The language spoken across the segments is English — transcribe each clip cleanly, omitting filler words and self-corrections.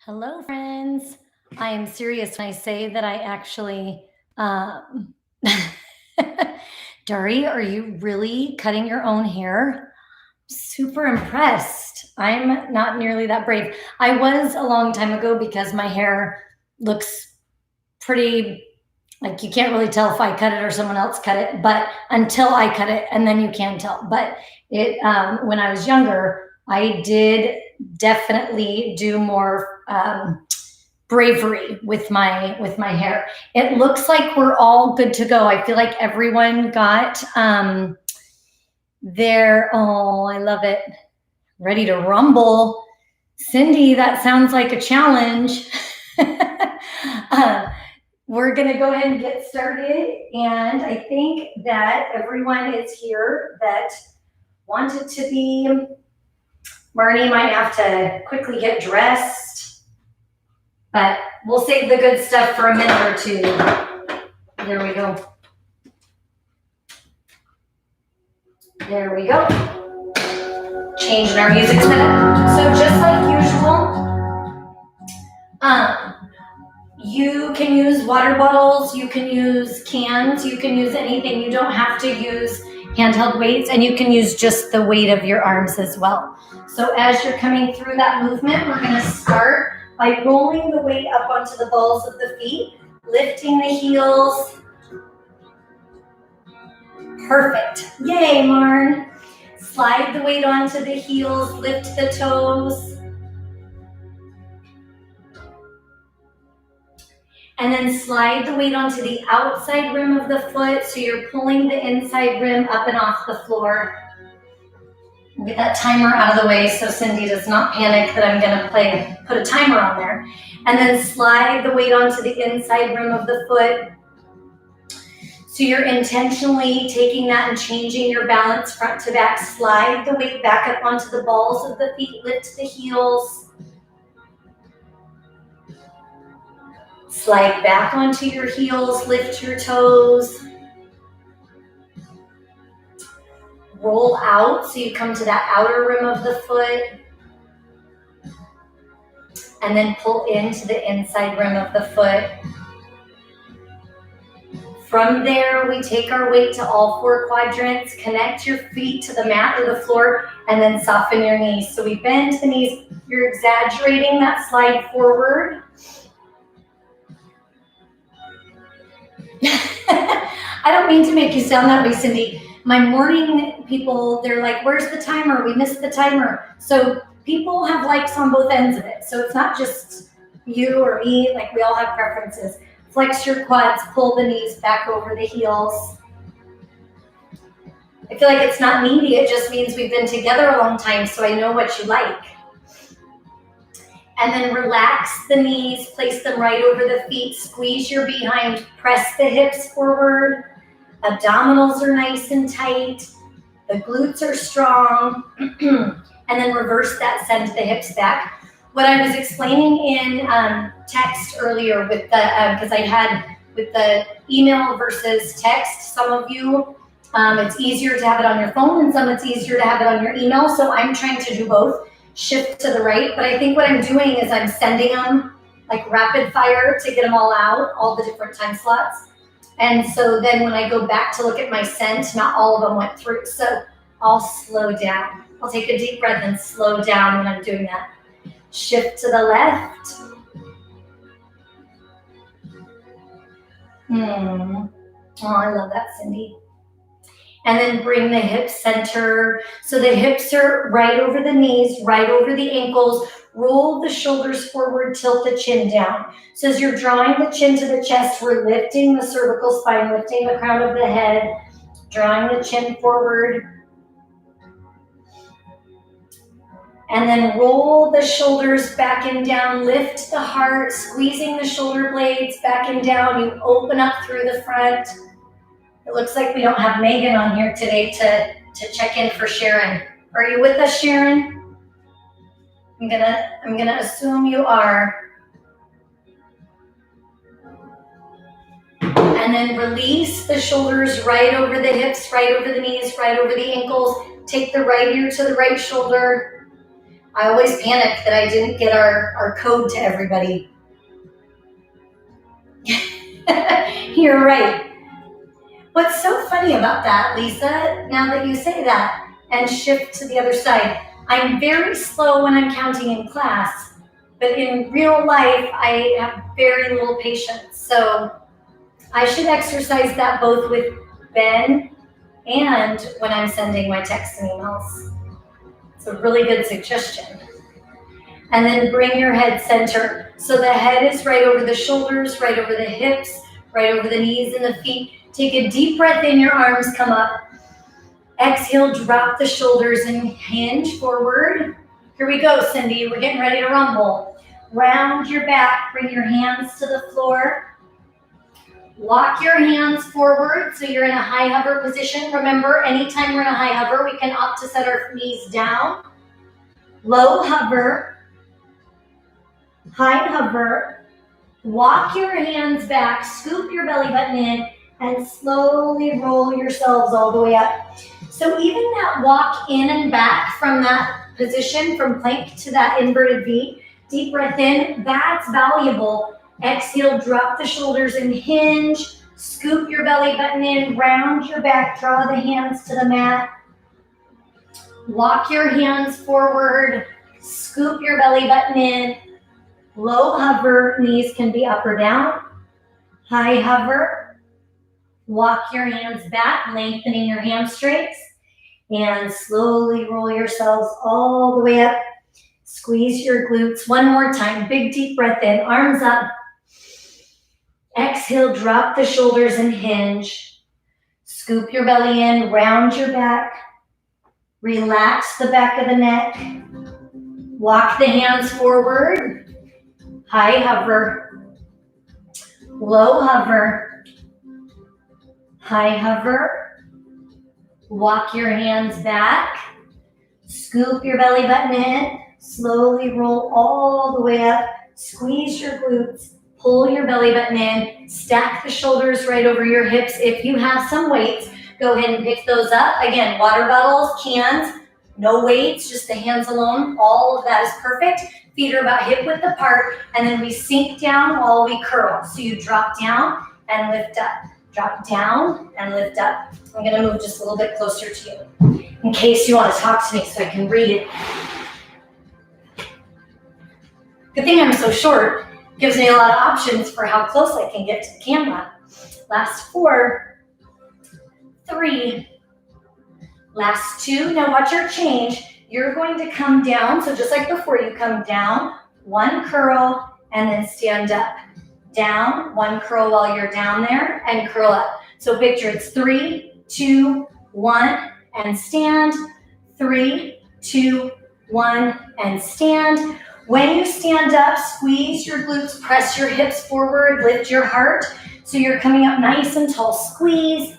Hello, friends. I am serious when I say that I actually, um, Dari, are you really cutting your own hair? Super impressed. I'm not nearly that brave. I was a long time ago because my hair looks pretty, like you can't really tell if I cut it or someone else cut it, but until I cut it, and then you can tell. But when I was younger, I did definitely do more bravery with my hair. It looks like we're all good to go. I feel like everyone got their, oh, I love it, ready to rumble. Cindy, that sounds like a challenge. We're going to go ahead and get started. And I think that everyone is here that wanted to be. Marnie might have to quickly get dressed, but we'll save the good stuff for a minute or two. There we go. There we go. Changing our music setup. So just like usual, you can use water bottles, you can use cans, you can use anything. You don't have to use handheld weights, and you can use just the weight of your arms as well. So as you're coming through that movement, we're going to start by rolling the weight up onto the balls of the feet, lifting the heels. Perfect. Yay, Marn. Slide the weight onto the heels, lift the toes. And then slide the weight onto the outside rim of the foot, so you're pulling the inside rim up and off the floor. We'll get that timer out of the way so Cindy does not panic that I'm going to put a timer on there. And then slide the weight onto the inside rim of the foot. So you're intentionally taking that and changing your balance front to back. Slide the weight back up onto the balls of the feet, lift the heels. Slide back onto your heels, lift your toes. Roll out so you come to that outer rim of the foot. And then pull into the inside rim of the foot. From there, we take our weight to all four quadrants, connect your feet to the mat or the floor, and then soften your knees. So we bend the knees. You're exaggerating that slide forward. I don't mean to make you sound that way, Cindy. My morning people, they're like, where's the timer? We missed the timer. So people have likes on both ends of it. So it's not just you or me, like we all have preferences. Flex your quads, pull the knees back over the heels. I feel like it's not needy, it just means we've been together a long time, so I know what you like. And then relax the knees, place them right over the feet, squeeze your behind, press the hips forward. Abdominals are nice and tight. The glutes are strong. And then reverse that, send the hips back. What I was explaining in text earlier with the, because I had with the email versus text, some of you, it's easier to have it on your phone and some it's easier to have it on your email. So I'm trying to do both, shift to the right. But I think what I'm doing is I'm sending them like rapid fire to get them all out, all the different time slots. And so then when I go back to look at my sent, not all of them went through. So I'll slow down. I'll take a deep breath and slow down when I'm doing that. Shift to the left. Oh, I love that, Cindy. And then bring the hips center. So the hips are right over the knees, right over the ankles. Roll the shoulders forward, tilt the chin down. So as you're drawing the chin to the chest, we're lifting the cervical spine, lifting the crown of the head, drawing the chin forward. And then roll the shoulders back and down, lift the heart, squeezing the shoulder blades back and down. You open up through the front. It looks like we don't have Megan on here today to check in for Sharon. Are you with us, Sharon? I'm gonna assume you are. And then release the shoulders right over the hips, right over the knees, right over the ankles. Take the right ear to the right shoulder. I always panic that I didn't get our code to everybody. You're right. What's so funny about that, Lisa, now that you say that, and shift to the other side, I'm very slow when I'm counting in class, but in real life, I have very little patience. So I should exercise that both with Ben and when I'm sending my texts and emails. It's a really good suggestion. And then bring your head center. So the head is right over the shoulders, right over the hips, right over the knees and the feet. Take a deep breath in, your arms come up. Exhale, drop the shoulders and hinge forward. Here we go, Cindy, we're getting ready to rumble. Round your back, bring your hands to the floor. Walk your hands forward so you're in a high hover position. Remember, anytime we're in a high hover, we can opt to set our knees down. Low hover, high hover. Walk your hands back, scoop your belly button in, and slowly roll yourselves all the way up. So even that walk in and back from that position, from plank to that inverted V, deep breath in, that's valuable. Exhale, drop the shoulders and hinge. Scoop your belly button in, round your back, draw the hands to the mat. Walk your hands forward, scoop your belly button in. Low hover, knees can be up or down. High hover, walk your hands back, lengthening your hamstrings. And slowly roll yourselves all the way up. Squeeze your glutes. One more time, big deep breath in, arms up. Exhale, drop the shoulders and hinge. Scoop your belly in, round your back. Relax the back of the neck. Walk the hands forward. High hover. Low hover. High hover. Walk your hands back. Scoop your belly button in. Slowly roll all the way up. Squeeze your glutes. Pull your belly button in, stack the shoulders right over your hips. If you have some weights, go ahead and pick those up. Again, water bottles, cans, no weights, just the hands alone. All of that is perfect. Feet are about hip width apart, and then we sink down while we curl. So you drop down and lift up. Drop down and lift up. I'm gonna move just a little bit closer to you in case you want to talk to me so I can read it. Good thing I'm so short. Gives me a lot of options for how close I can get to the camera. Last 4, 3, last 2. Now watch your change. You're going to come down. So just like before, you come down, 1 curl, and then stand up. Down, 1 curl while you're down there, and curl up. So picture it's 3, 2, 1, and stand. 3, 2, 1, and stand. When you stand up, squeeze your glutes, press your hips forward, lift your heart. So you're coming up nice and tall. Squeeze.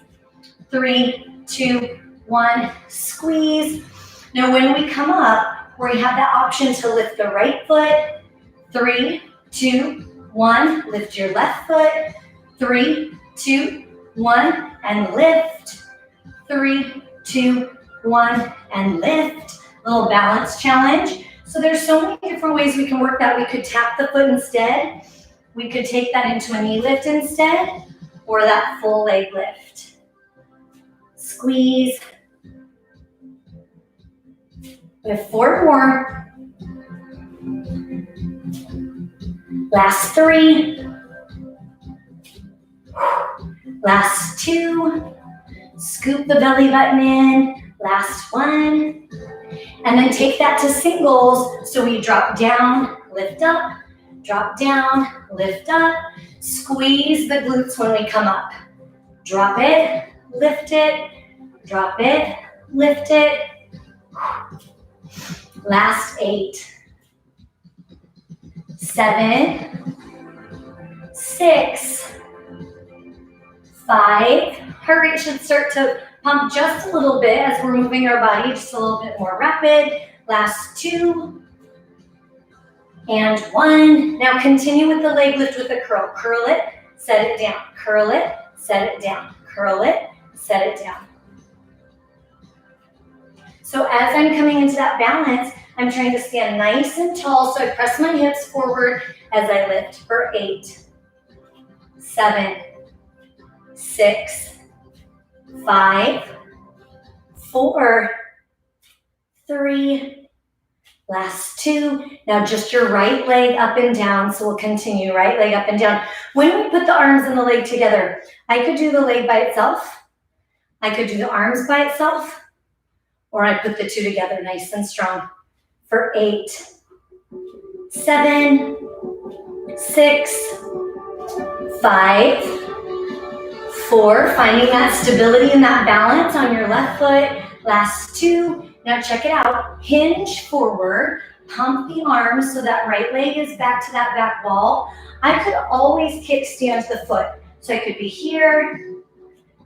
3, 2, 1, squeeze. Now when we come up, we have that option to lift the right foot. 3, 2, 1, lift your left foot. 3, 2, 1, and lift. 3, 2, 1, and lift. Little balance challenge. So there's so many different ways we can work that. We could tap the foot instead. We could take that into a knee lift instead, or that full leg lift. Squeeze. We have 4 more. Last 3. Last 2. Scoop the belly button in. Last 1. And then take that to singles. So we drop down, lift up, drop down, lift up. Squeeze the glutes when we come up. Drop it, lift it, drop it, lift it. Last 8, 7, 6, 5. Heart rate should start to pump just a little bit as we're moving our body, just a little bit more rapid. Last 2 and 1. Now continue with the leg lift with a curl. Curl it, set it down. Curl it, set it down. Curl it, set it down. So as I'm coming into that balance, I'm trying to stand nice and tall, so I press my hips forward as I lift for 8, 7, 6, 5, 4, 3, last 2. Now just your right leg up and down, so we'll continue, right leg up and down. When we put the arms and the leg together, I could do the leg by itself, I could do the arms by itself, or I put the two together nice and strong for 8, 7, 6, 5, 4, finding that stability and that balance on your left foot. Last 2. Now check it out. Hinge forward, pump the arms so that right leg is back to that back wall. I could always kickstand the foot. So I could be here,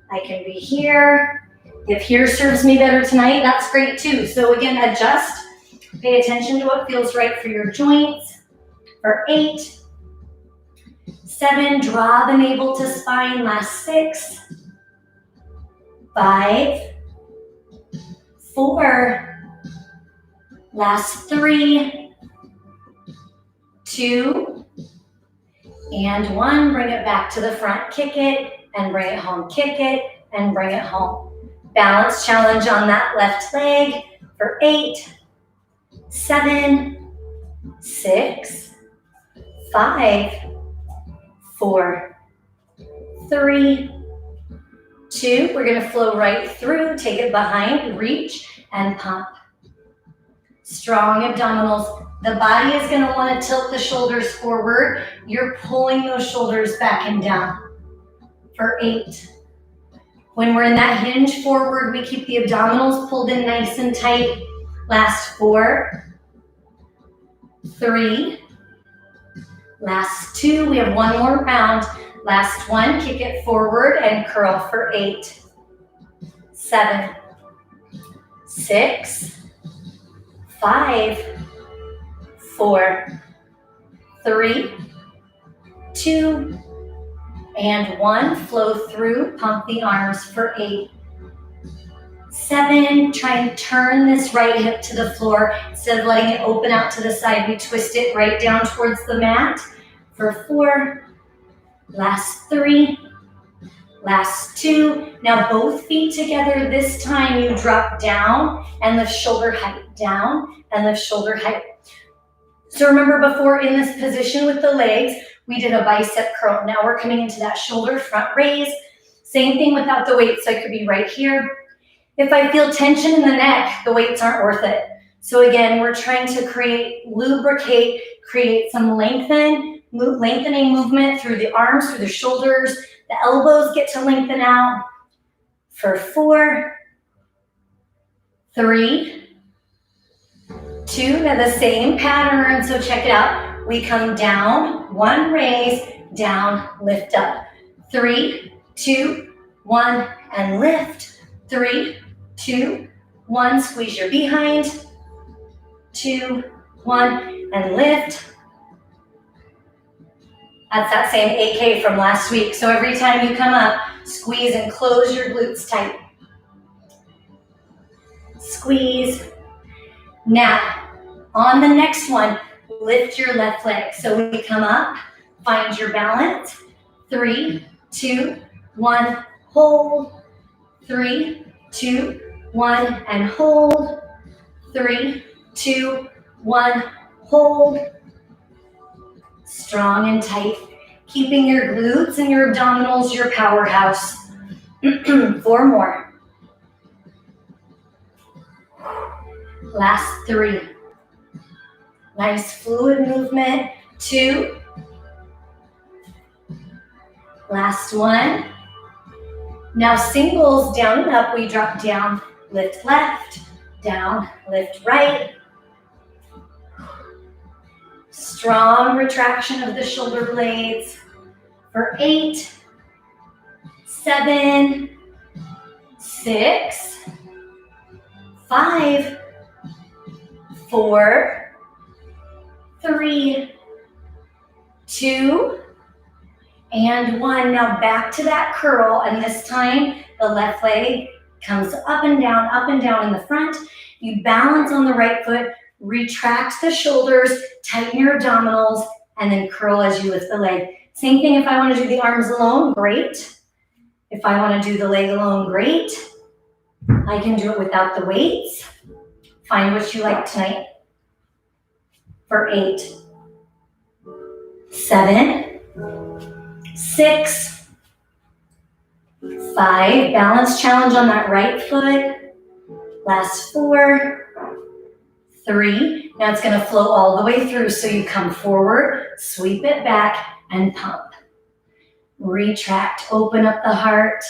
I can be here. If here serves me better tonight, that's great too. So again, adjust. Pay attention to what feels right for your joints. For 8, 7, draw the navel to spine. Last 6, 5, 4, last 3, 2, and 1. Bring it back to the front. Kick it and bring it home. Kick it and bring it home. Balance challenge on that left leg for 8, 7, 6, 5, 4, 3, 2. We're going to flow right through. Take it behind, reach, and pump. Strong abdominals. The body is going to want to tilt the shoulders forward. You're pulling those shoulders back and down for 8. When we're in that hinge forward, we keep the abdominals pulled in nice and tight. Last 4, 3, last 2. We have one more round. Last 1, kick it forward and curl for 8, 7, 6, 5, 4, 3, 2, and 1. Flow through, pump the arms for 8, 7. Try and turn this right hip to the floor. Instead of letting it open out to the side, we twist it right down towards the mat for 4, last 3, last 2. Now both feet together. This time you drop down and lift shoulder height, down and lift shoulder height. So remember before in this position with the legs, we did a bicep curl. Now we're coming into that shoulder front raise. Same thing without the weights. So I could be right here. If I feel tension in the neck, the weights aren't worth it. So again, we're trying to lubricate, create some lengthening movement through the arms, through the shoulders. The elbows get to lengthen out for 4, 3, 2. Now the same pattern, so check it out. We come down, 1, raise, down, lift up. 3, 2, 1, and lift. 3, 2, 1, squeeze your behind. 2, 1, and lift. That's that same AK from last week. So every time you come up, squeeze and close your glutes tight. Squeeze. Now, on the next one, lift your left leg. So we come up, find your balance. 3, 2, 1, hold. 3, 2, 1, and hold. 3, 2, 1, hold. Strong and tight. Keeping your glutes and your abdominals your powerhouse. 4 more. Last 3. Nice fluid movement. 2. Last 1. Now singles, down and up, we drop down, lift left, down, lift right. Strong retraction of the shoulder blades for 8, 7, 6, 5, 4, 3, 2, and 1. Now back to that curl, and this time the left leg Comes up and down in the front. You balance on the right foot, retract the shoulders, tighten your abdominals, and then curl as you lift the leg. Same thing if I want to do the arms alone, great. If I want to do the leg alone, great. I can do it without the weights. Find what you like tonight. For 8, 7, 6, 5. Balance challenge on that right foot. Last 4, 3. Now it's going to flow all the way through. So you come forward, sweep it back, and pump. Retract, open up the heart.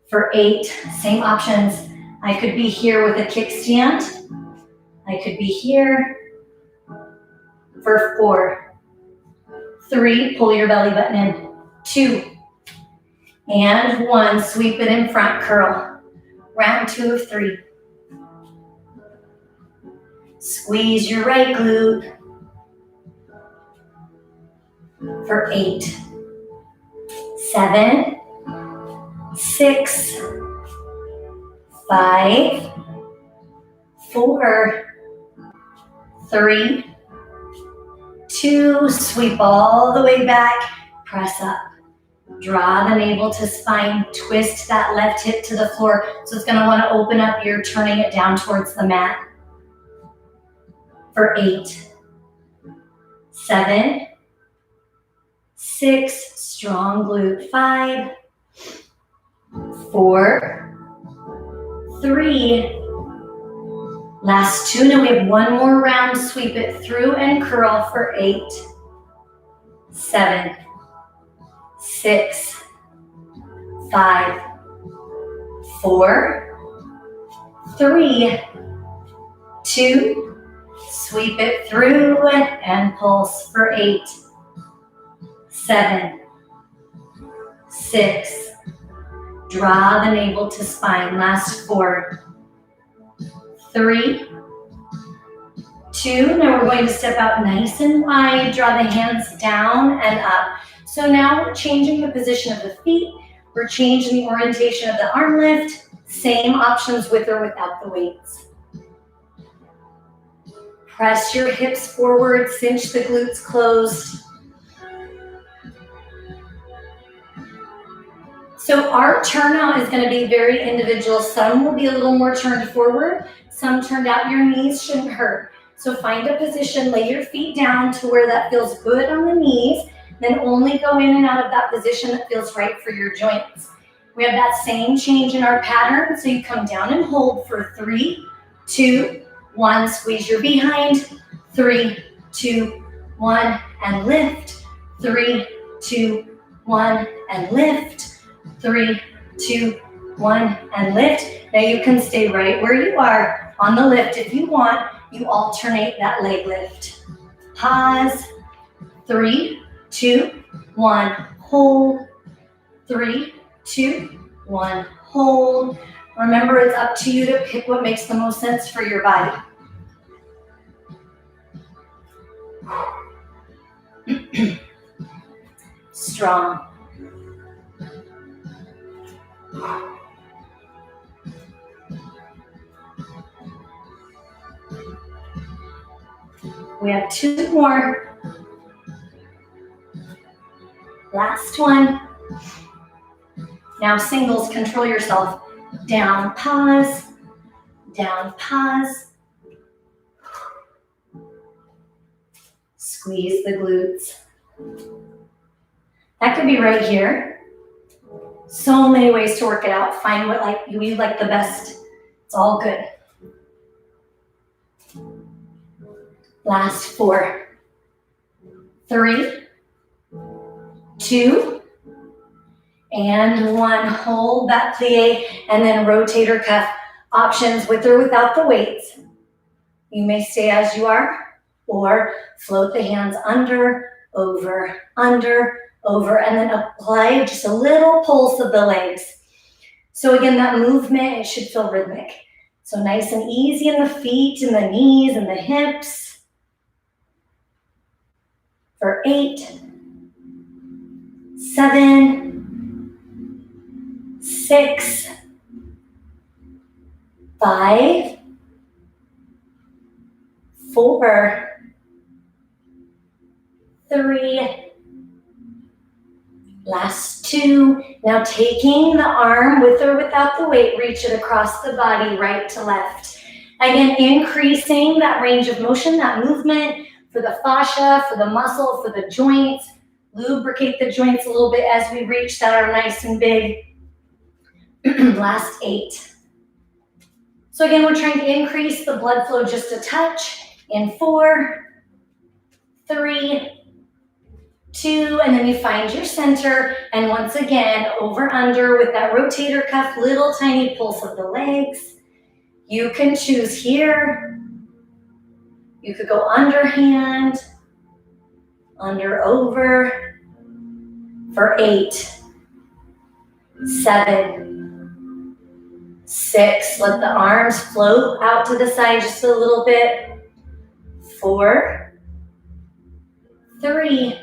For 8, same options. I could be here with a kickstand. I could be here. For 4, 3, pull your belly button in. 2, and 1, sweep it in front, curl. Round 2 of 3. Squeeze your right glute. For 8, 7, 6, 5, 4, 3, 2, sweep all the way back, press up. Draw the navel to spine, twist that left hip to the floor. So it's going to want to open up, you're turning it down towards the mat. For 8, 7, 6, strong glute. 5, 4, 3, last 2. Now we have one more round. Sweep it through and curl for 8, 7, 6, 5, 4, 3, 2, sweep it through and pulse for 8, 7, 6, draw the navel to spine. Last 4, 3, 2. Now we're going to step out nice and wide, draw the hands down and up. So now we're changing the position of the feet. We're changing the orientation of the arm lift. Same options with or without the weights. Press your hips forward, cinch the glutes closed. So our turnout is going to be very individual. Some will be a little more turned forward, some turned out. Your knees shouldn't hurt. So find a position, lay your feet down to where that feels good on the knees, then only go in and out of that position that feels right for your joints. We have that same change in our pattern. So you come down and hold for 3, 2, 1, squeeze your behind. 3, 2, 1, and lift. 3, 2, 1, and lift. 3, 2, 1, and lift. Now you can stay right where you are on the lift. If you want, you alternate that leg lift. Pause. 3, 2, 1, hold. 3, 2, 1, hold. Remember, it's up to you to pick what makes the most sense for your body. Strong. We have 2 more. Last one. Now singles, control yourself. Down, pause. Down, pause. Squeeze the glutes. That could be right here. So many ways to work it out. Find what you like the best. It's all good. Last 4, 3, 2, and 1. Hold that plie and then rotator cuff. Options with or without the weights. You may stay as you are or float the hands under, over, and then apply just a little pulse of the legs. So again, that movement, it should feel rhythmic. So nice and easy in the feet and the knees and the hips. For 8, 7, 6, 5, 4, 3, last 2. Now taking the arm with or without the weight, reach it across the body, right to left. Again, increasing that range of motion, that movement for the fascia, for the muscle, for the joints. Lubricate the joints a little bit as we reach that arm nice and big. Last 8. So again, we're trying to increase the blood flow just a touch. In 4, 3, 2, and then you find your center. And once again, over under with that rotator cuff, little tiny pulse of the legs. You can choose here. You could go underhand, under over, for 8, 7, 6. Let the arms float out to the side just a little bit. 4, 3,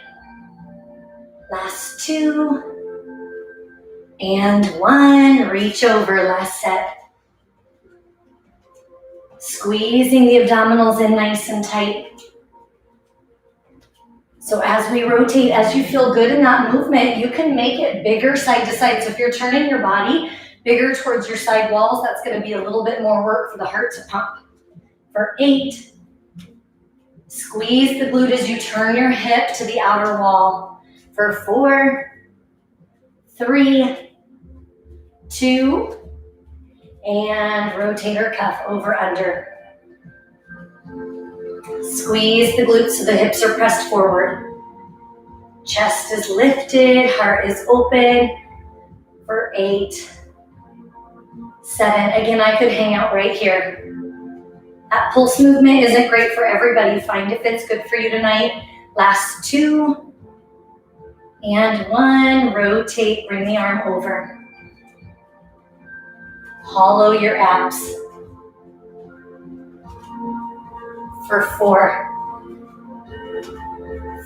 last 2, and 1. Reach over, last set. Squeezing the abdominals in nice and tight. So as we rotate, as you feel good in that movement, you can make it bigger side to side. So if you're turning your body bigger towards your side walls, that's going to be a little bit more work for the heart to pump. For 8, squeeze the glute as you turn your hip to the outer wall. For 4, 3, 2, and rotator cuff over under. Squeeze the glutes so the hips are pressed forward. Chest is lifted, heart is open. For 8, 7. Again, I could hang out right here. That pulse movement isn't great for everybody. Find if it's good for you tonight. Last 2, and 1. Rotate, bring the arm over. Hollow your abs. For 4,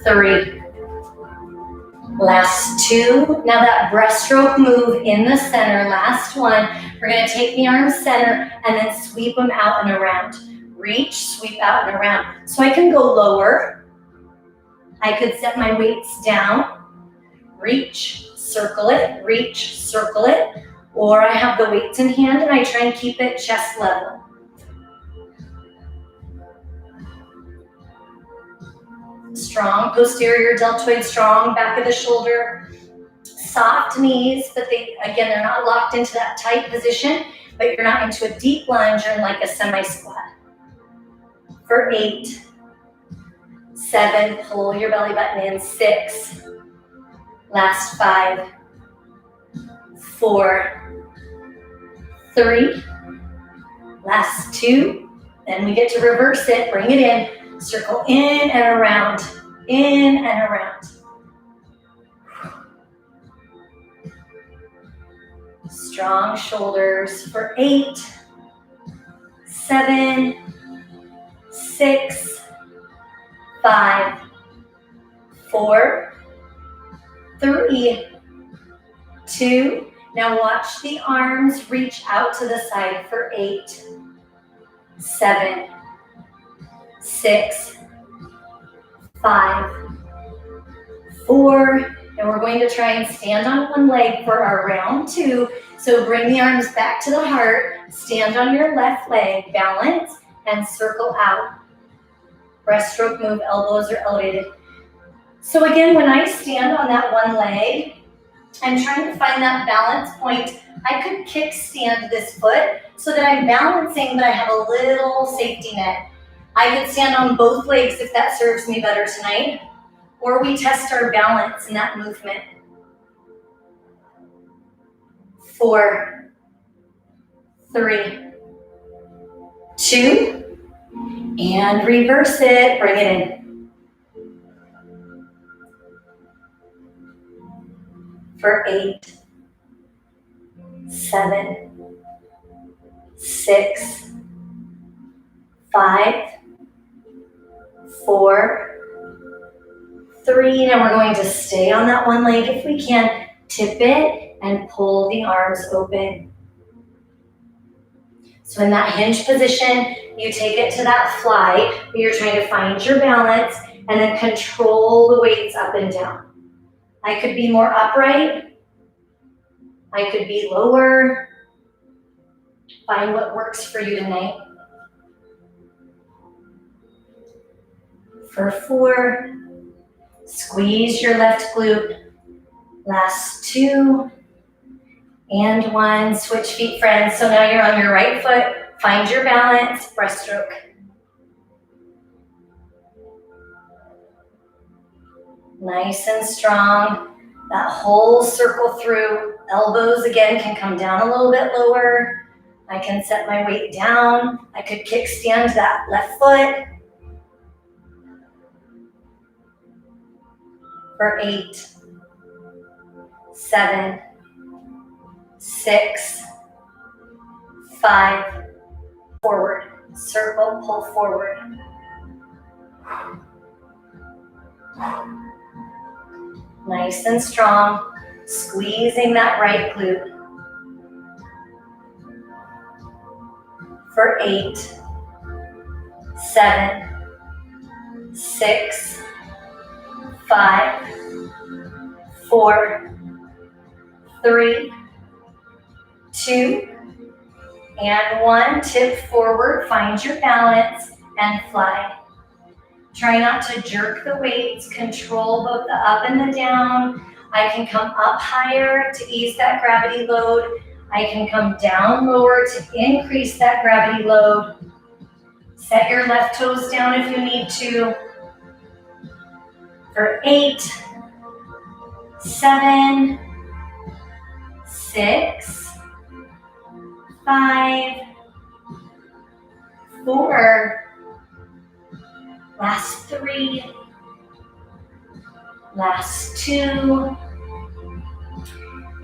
3, last 2. Now that breaststroke move in the center, last 1. We're going to take the arms center and then sweep them out and around. Reach, sweep out and around. So I can go lower. I could set my weights down. Reach, circle it, reach, circle it. Or I have the weights in hand and I try and keep it chest level. Strong posterior deltoid, strong back of the shoulder. Soft knees, but they're not locked into that tight position, but you're not into a deep lunge or in like a semi-squat. For 8, 7, pull your belly button in. 6, last 5, 4, 3, last 2, then we get to reverse it, bring it in, circle in and around, in and around. Strong shoulders for 8, 7, 6, 5, 4, 3, 2. Now watch the arms reach out to the side for 8, 7, 6, 5, 4, and we're going to try and stand on one leg for our round 2. So bring the arms back to the heart, stand on your left leg, balance, and circle out. Breaststroke move, elbows are elevated. So again, when I stand on that one leg, I'm trying to find that balance point. I could kickstand this foot so that I'm balancing, but I have a little safety net. I could stand on both legs if that serves me better tonight, or we test our balance in that movement. 4, 3, 2, and reverse it, bring it in. For 8, 7, 6, 5, 4, 3. Now we're going to stay on that one leg if we can. Tip it and pull the arms open. So in that hinge position, you take it to that fly, where you're trying to find your balance and then control the weights up and down. I could be more upright. I could be lower. Find what works for you tonight. For 4, squeeze your left glute. Last 2 and 1. Switch feet, friends. So now you're on your right foot. Find your balance, breaststroke. Nice and strong. That whole circle through. Elbows again can come down a little bit lower. I can set my weight down. I could kickstand that left foot. For 8, 7, 6, 5, forward. Circle, pull forward. Nice and strong, squeezing that right glute. For 8, 7, 6, 5, 4, 3, 2, and 1. Tip forward, find your balance, and fly. Try not to jerk the weights, control both the up and the down. I can come up higher to ease that gravity load. I can come down lower to increase that gravity load. Set your left toes down if you need to. For 8, 7, 6, 5, 4, last 3, last 2,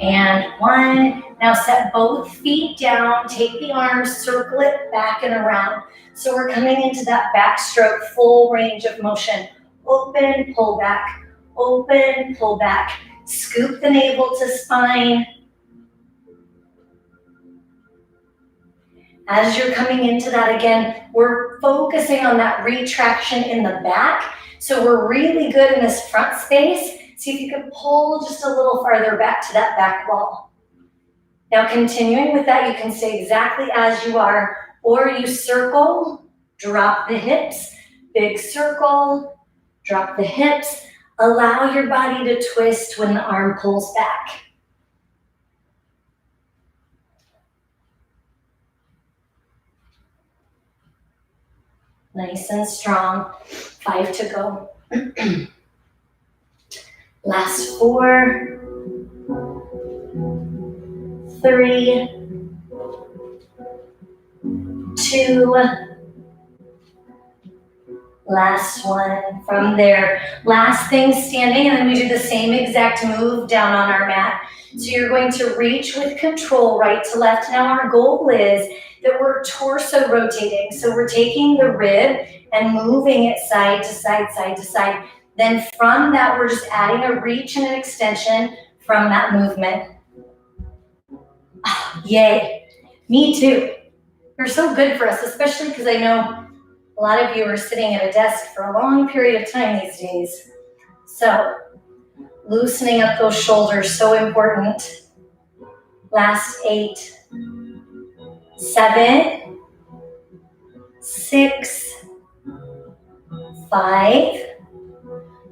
and 1. Now set both feet down, take the arms, circle it back and around. So we're coming into that backstroke, full range of motion. Open, pull back, open, pull back. Scoop the navel to spine. As you're coming into that again, we're focusing on that retraction in the back. So we're really good in this front space. See if you can pull just a little farther back to that back wall. Now continuing with that, you can stay exactly as you are, or you circle, drop the hips, big circle, drop the hips. Allow your body to twist when the arm pulls back. Nice and strong. 5 to go. Last 4, 3, 2, last 1. From there, last thing standing, and then we do the same exact move down on our mat. So you're going to reach with control, right to left. Now our goal is that we're torso rotating. So we're taking the rib and moving it side to side, side to side. Then from that, we're just adding a reach and an extension from that movement. Oh, yay. Me too. You're so good for us, especially because I know a lot of you are sitting at a desk for a long period of time these days. So loosening up those shoulders, so important. Last 8, 7, 6, 5.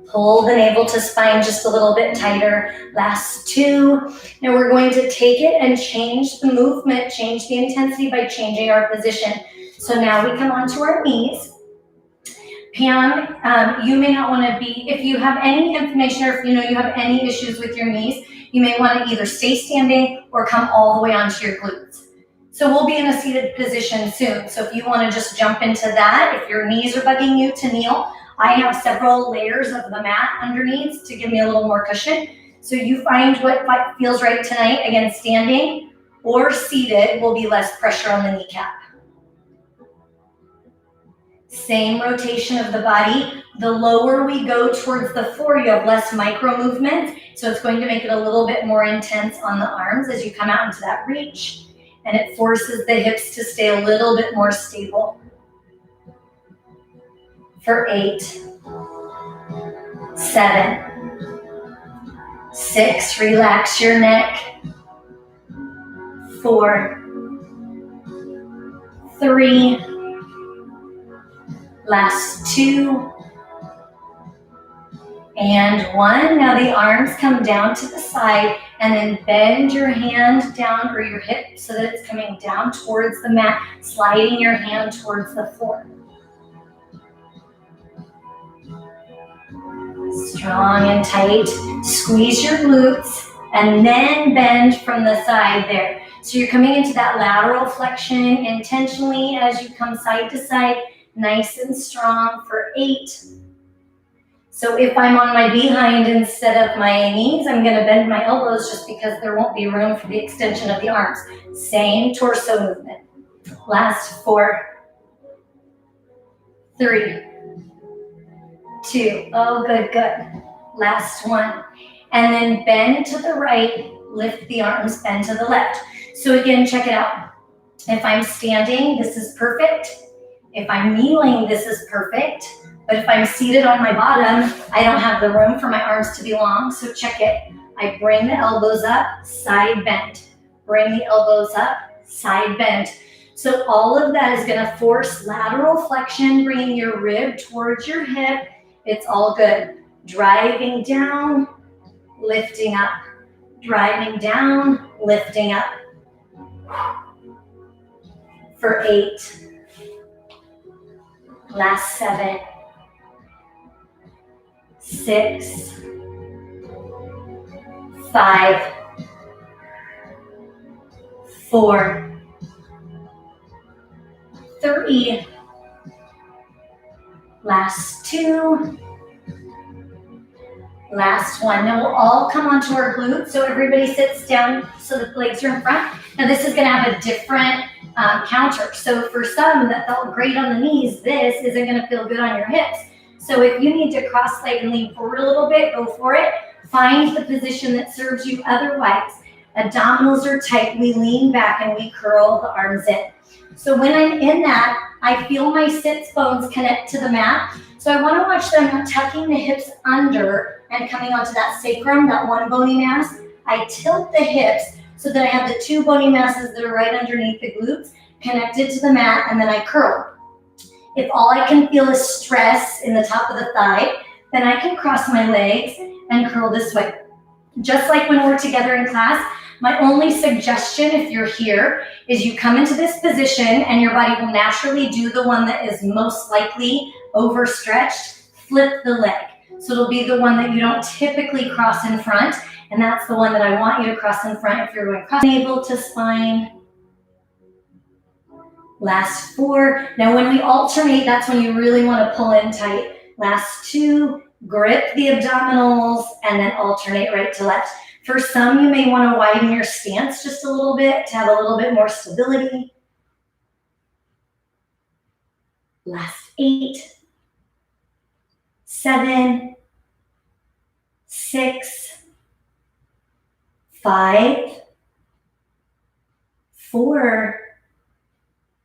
Pull the navel to spine just a little bit tighter. Last 2. Now we're going to take it and change the movement, change the intensity by changing our position. So now we come onto our knees. Pam, you may not want to be, if you have any inflammation or if you know you have any issues with your knees, you may want to either stay standing or come all the way onto your glutes. So we'll be in a seated position soon. So if you want to just jump into that, if your knees are bugging you to kneel, I have several layers of the mat underneath to give me a little more cushion. So you find what feels right tonight. Again, standing or seated will be less pressure on the kneecap. Same rotation of the body. The lower we go towards the floor, you have less micro movement. So it's going to make it a little bit more intense on the arms as you come out into that reach. and it forces the hips to stay a little bit more stable. For 8, 7, 6, relax your neck. 4, 3, last 2, and 1. Now the arms come down to the side, and then bend your hand down or your hip so that it's coming down towards the mat, sliding your hand towards the floor. Strong and tight. Squeeze your glutes and then bend from the side there. So you're coming into that lateral flexion intentionally as you come side to side, nice and strong for 8. So if I'm on my behind instead of my knees, I'm going to bend my elbows just because there won't be room for the extension of the arms. Same torso movement. Last 4, 3, 2. Oh, good, good. Last 1. And then bend to the right, lift the arms, bend to the left. So again, check it out. If I'm standing, this is perfect. If I'm kneeling, this is perfect. But if I'm seated on my bottom, I don't have the room for my arms to be long. So check it. I bring the elbows up, side bend. Bring the elbows up, side bend. So all of that is going to force lateral flexion, bringing your rib towards your hip. It's all good. Driving down, lifting up. Driving down, lifting up. For 8. Last 7. 6. 5. 4. 3. Last 2. Last 1. Now we'll all come onto our glutes. So everybody sits down so the legs are in front. Now this is going to have a different counter. So for some that felt great on the knees, this isn't going to feel good on your hips. So if you need to cross leg and lean forward a little bit, go for it. Find the position that serves you. Otherwise, abdominals are tight. We lean back and we curl the arms in. So when I'm in that, I feel my sits bones connect to the mat. So I want to watch them tucking the hips under and coming onto that sacrum, that one bony mass. I tilt the hips so that I have the 2 bony masses that are right underneath the glutes connected to the mat, and then I curl. If all I can feel is stress in the top of the thigh, then I can cross my legs and curl this way. Just like when we're together in class, my only suggestion if you're here is you come into this position and your body will naturally do the one that is most likely overstretched, flip the leg. So it'll be the one that you don't typically cross in front, and that's the one that I want you to cross in front if you're going cross navel to spine. Last 4. Now when we alternate, that's when you really want to pull in tight. Last 2, grip the abdominals and then alternate right to left. For some, you may want to widen your stance just a little bit to have a little bit more stability. Last 8, 7, 6, 5, 4,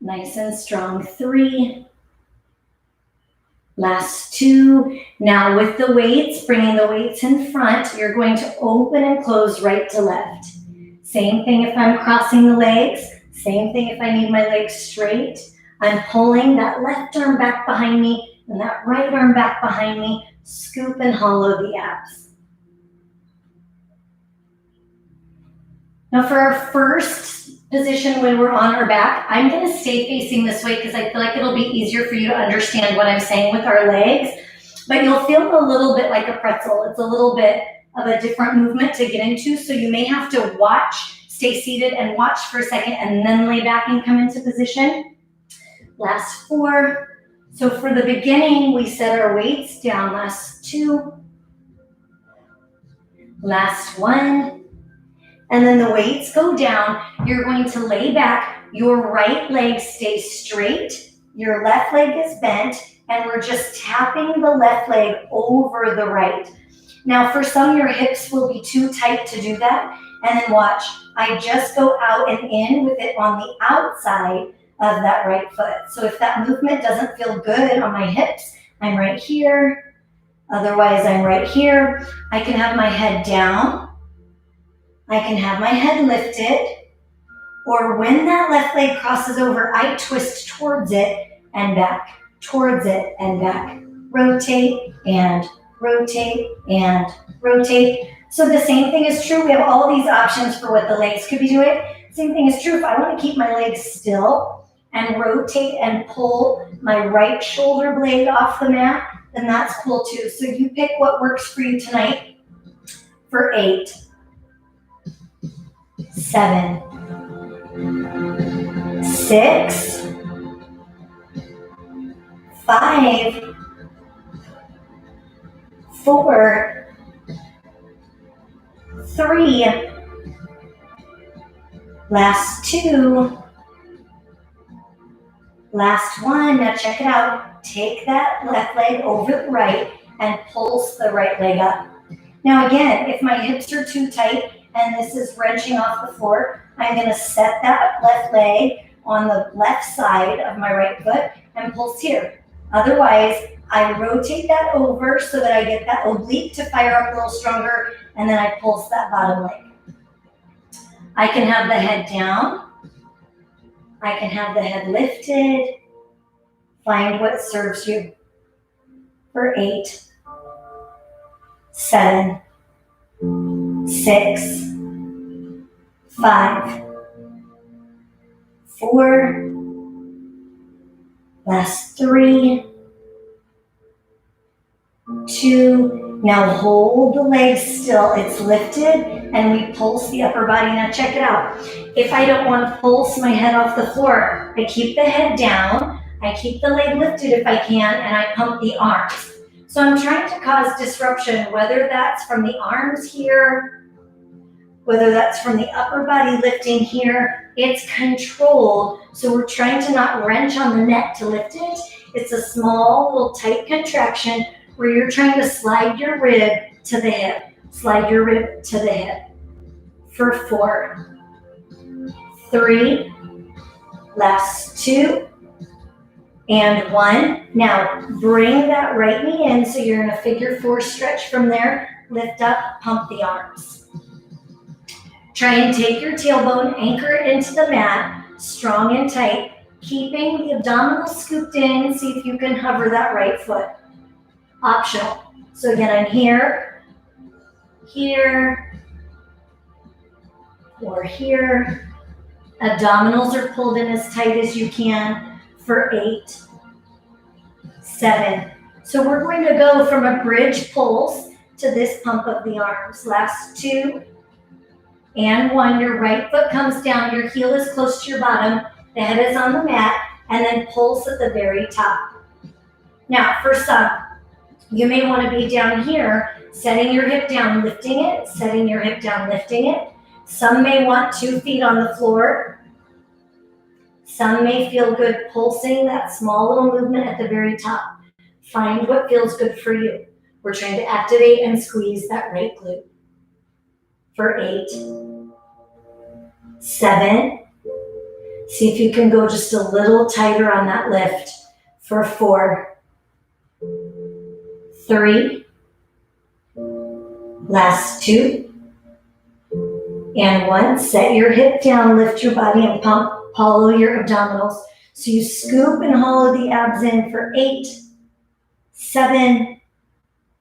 nice and strong, 3, last 2. Now with the weights, bringing the weights in front, you're going to open and close right to left. Same thing if I'm crossing the legs, same thing if I need my legs straight. I'm pulling that left arm back behind me and that right arm back behind me, scoop and hollow the abs. Now for our first position when we're on our back, I'm going to stay facing this way because I feel like it'll be easier for you to understand what I'm saying with our legs. But you'll feel a little bit like a pretzel. It's a little bit of a different movement to get into. So you may have to watch, stay seated and watch for a second and then lay back and come into position. Last 4. So for the beginning, we set our weights down. Last 2. Last 1. And then the weights go down. You're going to lay back. Your right leg stays straight. Your left leg is bent. And we're just tapping the left leg over the right. Now for some, your hips will be too tight to do that. And then watch, I just go out and in with it on the outside of that right foot. So if that movement doesn't feel good on my hips, I'm right here. Otherwise, I'm right here. I can have my head down. I can have my head lifted. Or when that left leg crosses over, I twist towards it and back, towards it and back. Rotate and rotate and rotate. So the same thing is true. We have all these options for what the legs could be doing. Same thing is true. If I want to keep my legs still and rotate and pull my right shoulder blade off the mat, then that's cool too. So you pick what works for you tonight for 8, 7, 6, 5, 4, 3, last 2, last 1. Now check it out. Take that left leg over the right and pulse the right leg up. Now again, if my hips are too tight and this is wrenching off the floor, I'm going to set that left leg on the left side of my right foot and pulse here. Otherwise, I rotate that over so that I get that oblique to fire up a little stronger, and then I pulse that bottom leg. I can have the head down. I can have the head lifted. Find what serves you for 8, 7, 6, 5, 4, last 3, 2. Now hold the leg still. It's lifted and we pulse the upper body. Now check it out. If I don't want to pulse my head off the floor, I keep the head down. I keep the leg lifted if I can, and I pump the arms. So I'm trying to cause disruption, whether that's from the arms here, whether that's from the upper body lifting here. It's controlled, so we're trying to not wrench on the neck to lift it. It's a small, little tight contraction where you're trying to slide your rib to the hip. Slide your rib to the hip. For 4, 3, last 2, and 1. Now bring that right knee in, so you're in a figure 4 stretch from there. Lift up, pump the arms. Try and take your tailbone, anchor it into the mat, strong and tight, keeping the abdominals scooped in. See if you can hover that right foot. Optional. So again, I'm here, here, or here. Abdominals are pulled in as tight as you can for 8, 7. So we're going to go from a bridge pulse to this pump of the arms. Last 2 and 1. Your right foot comes down, your heel is close to your bottom, the head is on the mat, and then pulse at the very top. Now for some, you may want to be down here, setting your hip down, lifting it, setting your hip down, lifting it. Some may want 2 feet on the floor. Some may feel good pulsing that small little movement at the very top. Find what feels good for you. We're trying to activate and squeeze that right glute. For 8, 7. See if you can go just a little tighter on that lift. For 4, 3, last 2, and 1. Set your hip down, lift your body, and pump. Hollow your abdominals. So you scoop and hollow the abs in for 8, 7,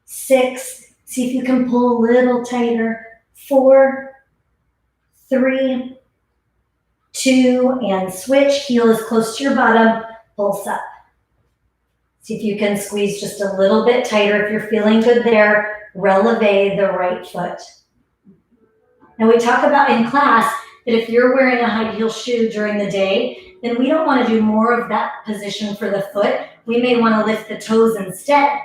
6. See if you can pull a little tighter. 4, 3, 2, and switch. Heel is close to your bottom. Pulse up. See if you can squeeze just a little bit tighter. If you're feeling good there, releve the right foot. Now we talk about in class that if you're wearing a high heel shoe during the day, then we don't want to do more of that position for the foot. We may want to lift the toes instead.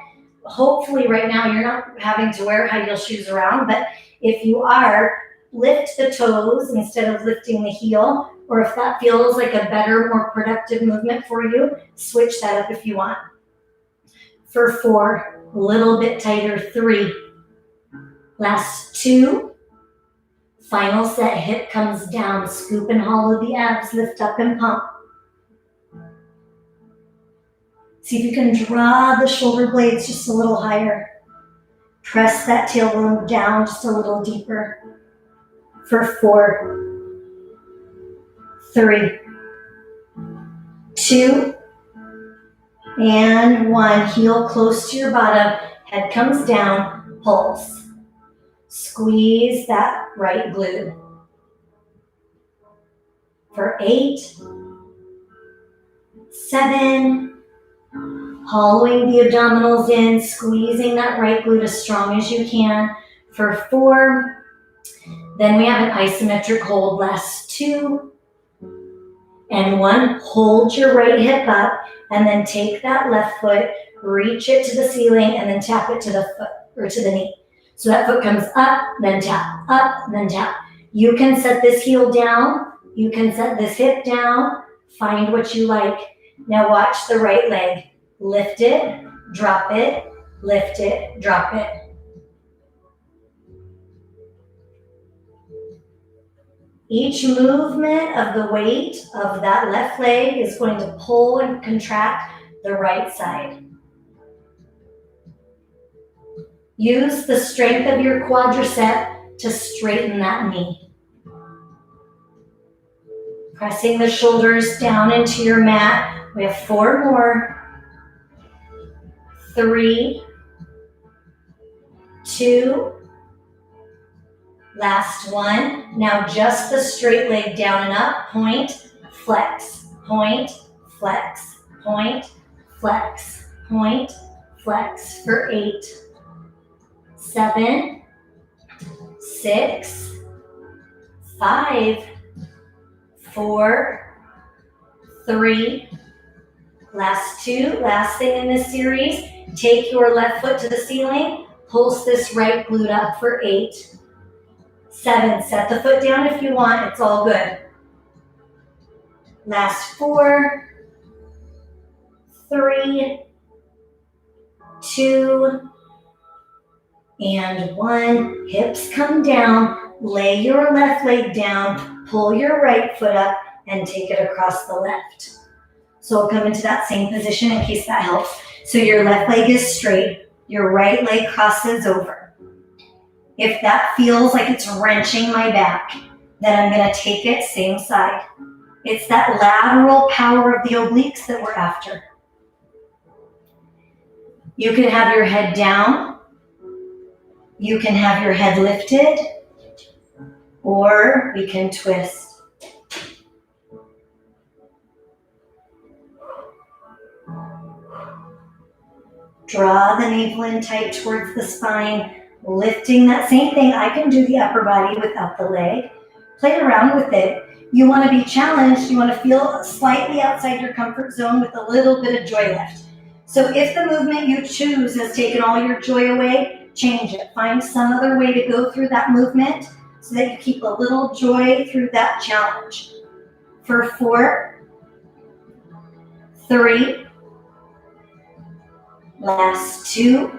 Hopefully right now you're not having to wear high heel shoes around, but if you are, lift the toes instead of lifting the heel, or if that feels like a better, more productive movement for you, switch that up if you want. For 4, a little bit tighter. 3, Last 2. Final set, hip comes down, scoop and hollow the abs, lift up and pump. See if you can draw the shoulder blades just a little higher. Press that tailbone down just a little deeper. For 4, 3, 2, and 1. Heel close to your bottom, head comes down, pulse. Squeeze that right glute. For 8, 7, hollowing the abdominals in, squeezing that right glute as strong as you can. For 4, then we have an isometric hold. Last 2, and 1. Hold your right hip up, and then take that left foot, reach it to the ceiling, and then tap it to the foot or to the knee. So that foot comes up, then tap, up, then tap. You can set this heel down. You can set this hip down. Find what you like. Now watch the right leg. Lift it, drop it, lift it, drop it. Each movement of the weight of that left leg is going to pull and contract the right side. Use the strength of your quadricep to straighten that knee. Pressing the shoulders down into your mat. We have 4 more. 3, 2, last 1. Now just the straight leg down and up. Point, flex, point, flex, point, flex, point, flex. For 8, 7, 6, 5, 4, 3, last 2. Last thing in this series, take your left foot to the ceiling, pulse this right glute up for 8, 7. Set the foot down if you want, it's all good. Last 4, 3, 2, and 1. Hips come down, lay your left leg down, pull your right foot up, and take it across the left. So we'll come into that same position in case that helps. So your left leg is straight, your right leg crosses over. If that feels like it's wrenching my back, then I'm going to take it same side. It's that lateral power of the obliques that we're after. You can have your head down, you can have your head lifted, or we can twist. Draw the navel in tight towards the spine, lifting that same thing. I can do the upper body without the leg. Play around with it. You want to be challenged. You want to feel slightly outside your comfort zone with a little bit of joy left. So if the movement you choose has taken all your joy away, change it. Find some other way to go through that movement so that you keep a little joy through that challenge. For 4, 3, last 2,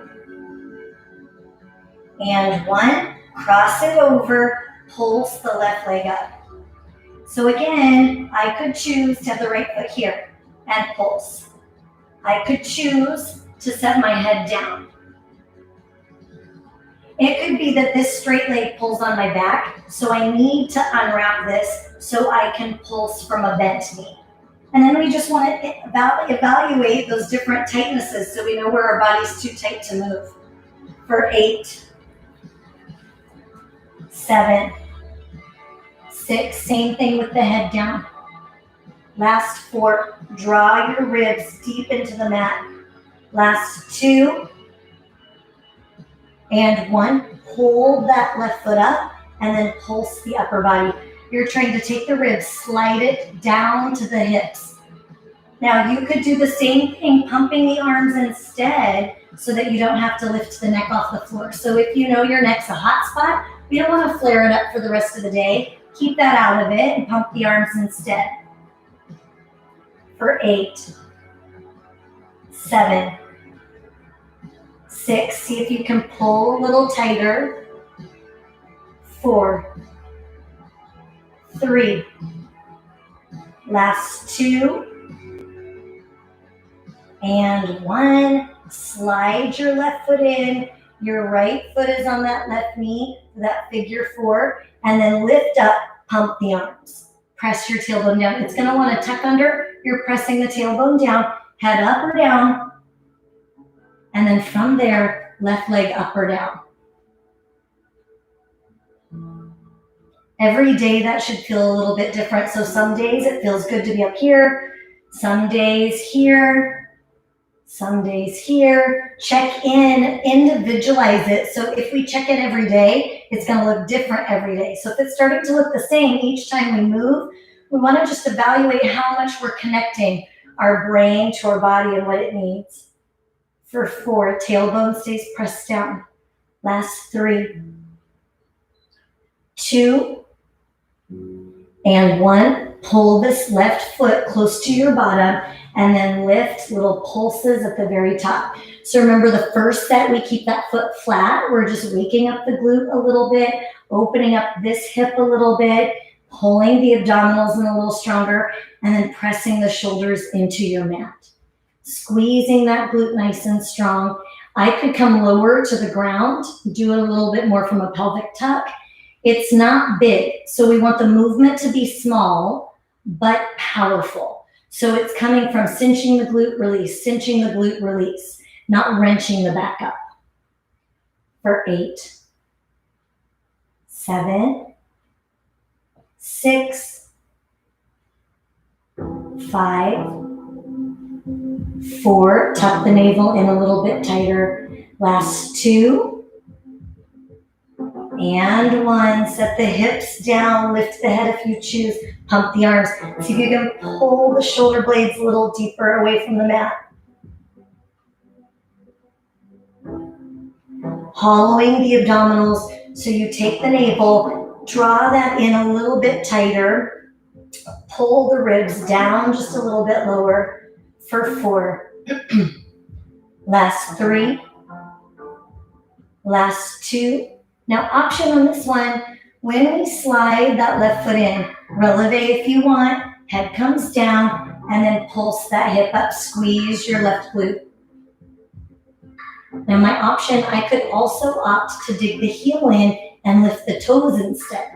and 1. Cross it over, pulse the left leg up. So again, I could choose to have the right foot here and pulse. I could choose to set my head down. It could be that this straight leg pulls on my back, so I need to unwrap this so I can pulse from a bent knee. And then we just want to evaluate those different tightnesses so we know where our body's too tight to move. For 8, 7, 6, same thing with the head down. Last 4, draw your ribs deep into the mat. Last 2, and 1, hold that left foot up and then pulse the upper body. You're trying to take the ribs, slide it down to the hips. Now you could do the same thing, pumping the arms instead so that you don't have to lift the neck off the floor. So if you know your neck's a hot spot, you don't want to flare it up for the rest of the day. Keep that out of it and pump the arms instead. For 8, 7, 6, see if you can pull a little tighter. 4, 3, last 2, and 1. Slide your left foot in. Your right foot is on that left knee, that figure 4, and then lift up, pump the arms. Press your tailbone down. It's gonna wanna tuck under. You're pressing the tailbone down, head up or down, and then from there, left leg up or down. Every day that should feel a little bit different. So some days it feels good to be up here, some days here, some days here. Check in, individualize it. So if we check in every day, it's gonna look different every day. So if it's starting to look the same each time we move, we wanna just evaluate how much we're connecting our brain to our body and what it needs. For 4, tailbone stays pressed down. Last 3, 2, and 1. Pull this left foot close to your bottom and then lift, little pulses at the very top. So remember the first set, we keep that foot flat. We're just waking up the glute a little bit, opening up this hip a little bit, pulling the abdominals in a little stronger, and then pressing the shoulders into your mat. Squeezing that glute nice and strong. I could come lower to the ground, do it a little bit more from a pelvic tuck. It's not big, so we want the movement to be small, but powerful. So it's coming from cinching the glute release, not wrenching the back up. For 8, 7, 6, 5, 4, tuck the navel in a little bit tighter. Last 2, and 1. Set the hips down, lift the head if you choose, pump the arms. See if you can pull the shoulder blades a little deeper away from the mat. Hollowing the abdominals, so you take the navel, draw that in a little bit tighter, pull the ribs down just a little bit lower. For 4, last 3, last 2. Now option on this one, when we slide that left foot in, releve if you want, head comes down, and then pulse that hip up, squeeze your left glute. Now my option, I could also opt to dig the heel in and lift the toes instead,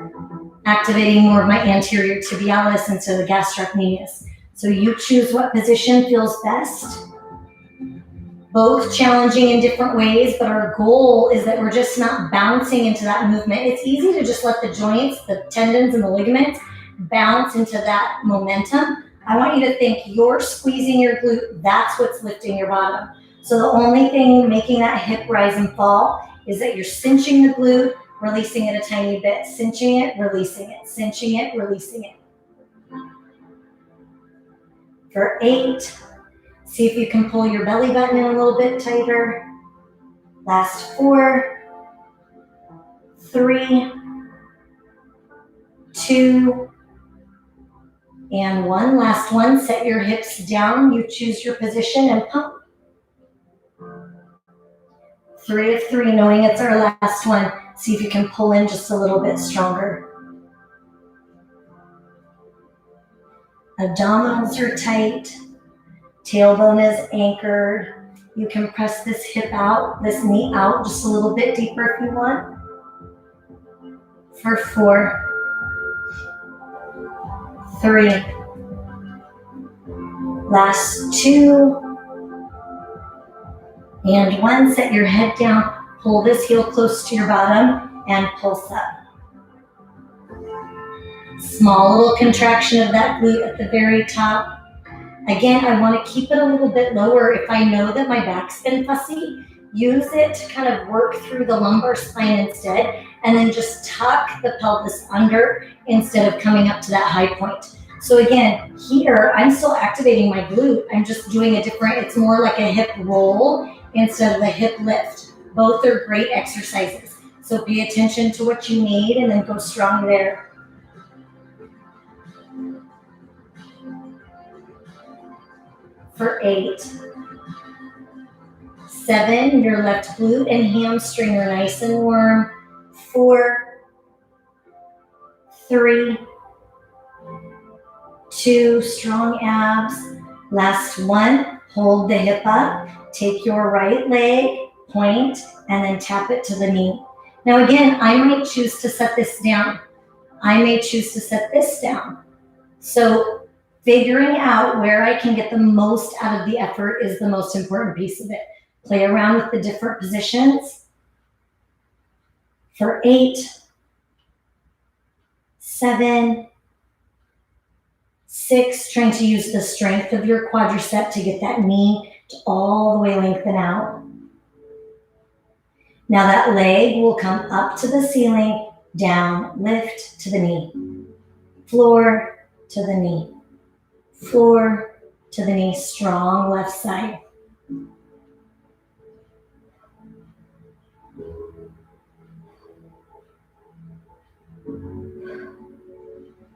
activating more of my anterior tibialis instead of the gastrocnemius. So you choose what position feels best. Both challenging in different ways, but our goal is that we're just not bouncing into that movement. It's easy to just let the joints, the tendons and the ligaments bounce into that momentum. I want you to think you're squeezing your glute, that's what's lifting your bottom. So the only thing making that hip rise and fall is that you're cinching the glute, releasing it a tiny bit, cinching it, releasing it, cinching it, releasing it. For 8, see if you can pull your belly button in a little bit tighter. Last 4, 3, 2, and 1. Last 1, set your hips down. You choose your position and pump. 3 of 3, knowing it's our last one. See if you can pull in just a little bit stronger. Abdominals are tight. Tailbone is anchored. You can press this hip out, this knee out just a little bit deeper if you want. For 4, 3, last 2, and 1. Set your head down, pull this heel close to your bottom, and pulse up. Small little contraction of that glute at the very top. Again, I want to keep it a little bit lower. If I know that my back's been fussy, use it to kind of work through the lumbar spine instead, and then just tuck the pelvis under instead of coming up to that high point. So again, here, I'm still activating my glute. I'm just doing a different, it's more like a hip roll instead of a hip lift. Both are great exercises. So pay attention to what you need and then go strong there. For 8, 7, your left glute and hamstring are nice and warm. 4, 3, 2, strong abs. Last 1, hold the hip up. Take your right leg, point, and then tap it to the knee. Now again, I might choose to set this down. I may choose to set this down. So figuring out where I can get the most out of the effort is the most important piece of it. Play around with the different positions. For 8, 7, 6, trying to use the strength of your quadricep to get that knee to all the way lengthen out. Now that leg will come up to the ceiling, down, lift to the knee, floor to the knee, floor to the knee, strong left side.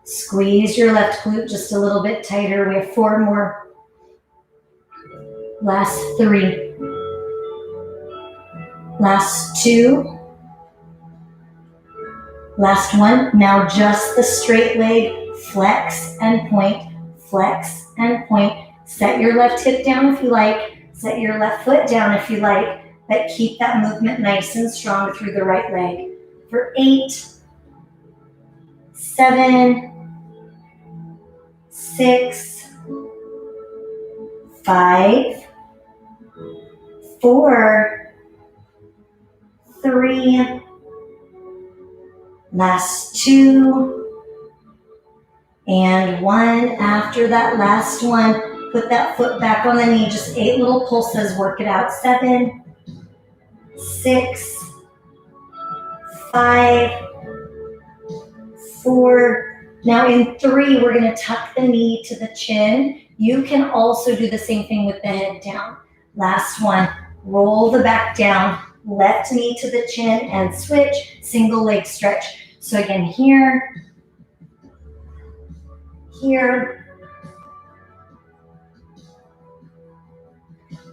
Squeeze your left glute just a little bit tighter. We have 4 more. Last 3. Last 2. Last 1. Now just the straight leg. Flex and point. Flex and point. Set your left hip down if you like. Set your left foot down if you like. But keep that movement nice and strong through the right leg. For 8, 7, 6, 5, 4, 3, last 2, and 1. After that last one, put that foot back on the knee, just 8 little pulses, work it out. 7, 6, 5, 4. Now in 3, we're going to tuck the knee to the chin. You can also do the same thing with the head down. Last one, roll the back down, left knee to the chin and switch, single leg stretch. So again, here,